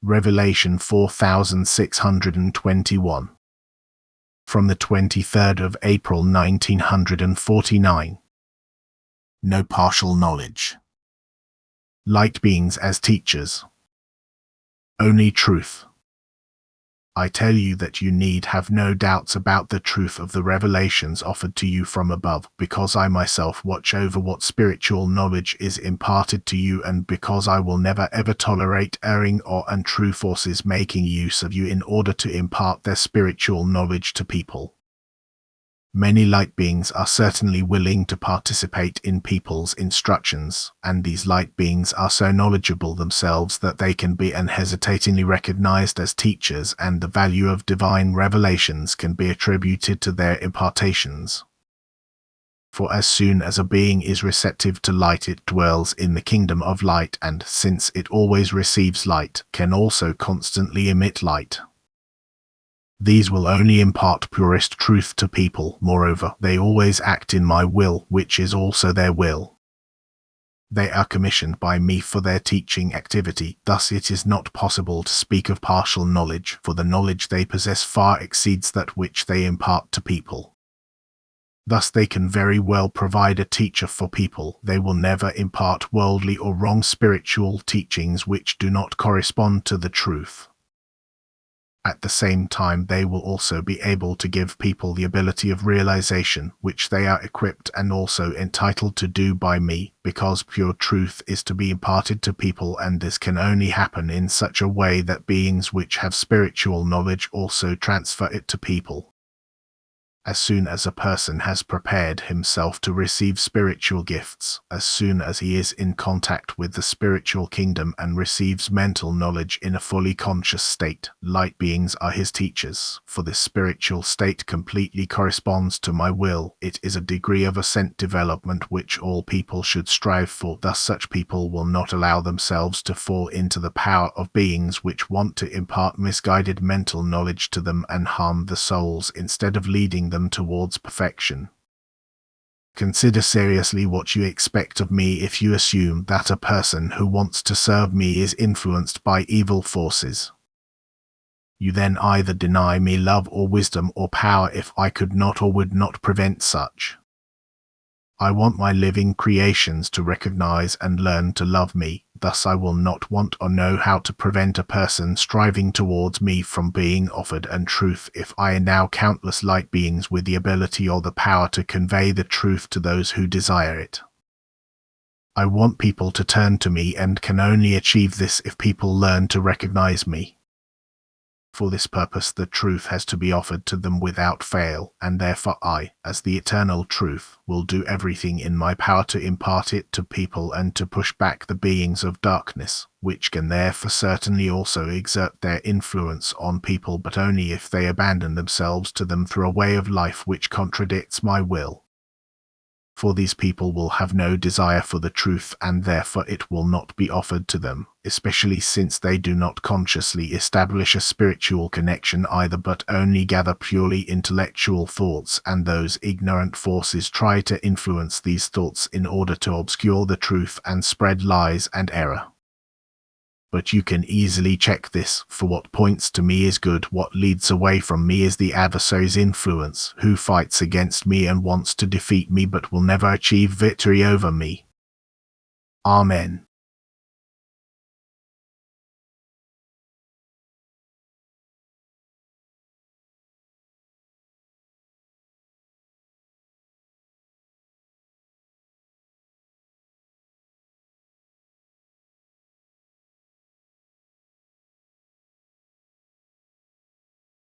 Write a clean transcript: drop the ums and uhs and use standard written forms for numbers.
Revelation 4621. From the 23rd of April 1949. No partial knowledge. Light beings as teachers. Only truth. I tell you that you need have no doubts about the truth of the revelations offered to you from above, because I myself watch over what spiritual knowledge is imparted to you, and because I will never ever tolerate erring or untrue forces making use of you in order to impart their spiritual knowledge to people. Many light beings are certainly willing to participate in people's instructions, and these light beings are so knowledgeable themselves that they can be unhesitatingly recognized as teachers, and the value of divine revelations can be attributed to their impartations. For as soon as a being is receptive to light, it dwells in the kingdom of light, and since it always receives light, can also constantly emit light. These will only impart purest truth to people. Moreover, they always act in my will, which is also their will. They are commissioned by me for their teaching activity. Thus it is not possible to speak of partial knowledge, for the knowledge they possess far exceeds that which they impart to people. Thus they can very well provide a teacher for people. They will never impart worldly or wrong spiritual teachings which do not correspond to the truth. At the same time, they will also be able to give people the ability of realization, which they are equipped and also entitled to do by me, because pure truth is to be imparted to people, and this can only happen in such a way that beings which have spiritual knowledge also transfer it to people. As soon as a person has prepared himself to receive spiritual gifts, as soon as he is in contact with the spiritual kingdom and receives mental knowledge in a fully conscious state, light beings are his teachers, for this spiritual state completely corresponds to my will. It is a degree of ascent development which all people should strive for. Thus such people will not allow themselves to fall into the power of beings which want to impart misguided mental knowledge to them and harm the souls instead of leading them towards perfection. Consider seriously what you expect of me if you assume that a person who wants to serve me is influenced by evil forces. You then either deny me love or wisdom or power if I could not or would not prevent such. I want my living creations to recognize and learn to love me. Thus I will not want or know how to prevent a person striving towards me from being offered untruth if I endow countless light beings with the ability or the power to convey the truth to those who desire it. I want people to turn to me, and can only achieve this if people learn to recognize me. For this purpose the truth has to be offered to them without fail, and therefore I, as the eternal truth, will do everything in my power to impart it to people and to push back the beings of darkness, which can therefore certainly also exert their influence on people, but only if they abandon themselves to them through a way of life which contradicts my will. For these people will have no desire for the truth, and therefore it will not be offered to them, especially since they do not consciously establish a spiritual connection either, but only gather purely intellectual thoughts, and those ignorant forces try to influence these thoughts in order to obscure the truth and spread lies and error. But you can easily check this, for what points to me is good, what leads away from me is the adversary's influence, who fights against me and wants to defeat me but will never achieve victory over me. Amen.